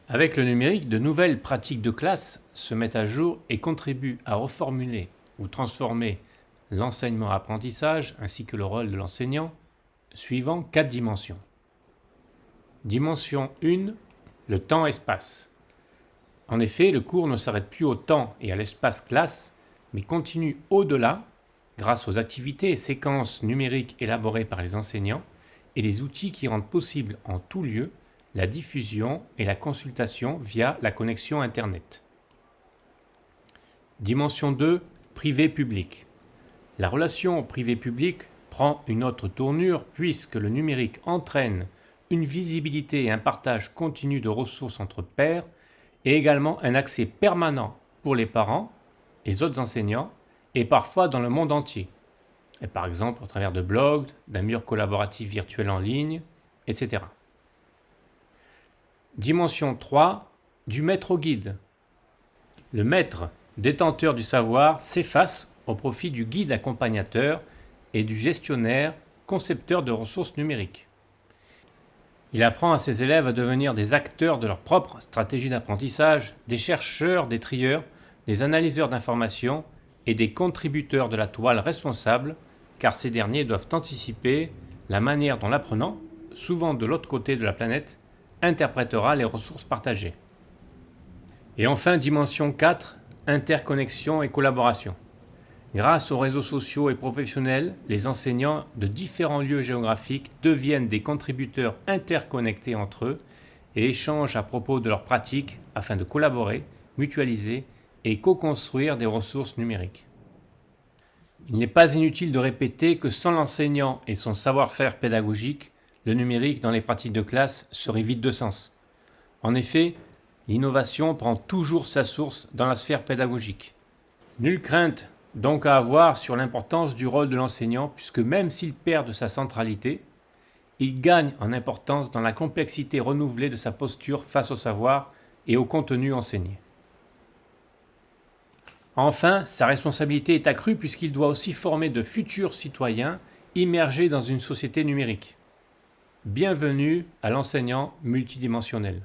Avec le numérique, de nouvelles pratiques de classe se mettent à jour et contribuent à reformuler ou transformer l'enseignement-apprentissage ainsi que le rôle de l'enseignant, suivant 4 dimensions. Dimension 1, le temps-espace. En effet, le cours ne s'arrête plus au temps et à l'espace classe, mais continue au-delà grâce aux activités et séquences numériques élaborées par les enseignants et les outils qui rendent possible en tout lieu la diffusion et la consultation via la connexion Internet. Dimension 2, privé-public. La relation privé-public prend une autre tournure puisque le numérique entraîne une visibilité et un partage continu de ressources entre pairs et également un accès permanent pour les parents, les autres enseignants et parfois dans le monde entier. Et par exemple au travers de blogs, d'un mur collaboratif virtuel en ligne, etc. Dimension 3, du maître au guide. Le maître, détenteur du savoir, s'efface au profit du guide accompagnateur et du gestionnaire, concepteur de ressources numériques. Il apprend à ses élèves à devenir des acteurs de leur propre stratégie d'apprentissage, des chercheurs, des trieurs, des analyseurs d'informations et des contributeurs de la toile responsable, car ces derniers doivent anticiper la manière dont l'apprenant, souvent de l'autre côté de la planète, interprétera les ressources partagées. Et enfin, dimension 4, interconnexion et collaboration. Grâce aux réseaux sociaux et professionnels, les enseignants de différents lieux géographiques deviennent des contributeurs interconnectés entre eux et échangent à propos de leurs pratiques afin de collaborer, mutualiser et co-construire des ressources numériques. Il n'est pas inutile de répéter que sans l'enseignant et son savoir-faire pédagogique, le numérique dans les pratiques de classe serait vide de sens. En effet, l'innovation prend toujours sa source dans la sphère pédagogique. Nulle crainte donc à avoir sur l'importance du rôle de l'enseignant puisque même s'il perd de sa centralité, il gagne en importance dans la complexité renouvelée de sa posture face au savoir et au contenu enseigné. Enfin, sa responsabilité est accrue puisqu'il doit aussi former de futurs citoyens immergés dans une société numérique. Bienvenue à l'enseignant multidimensionnel.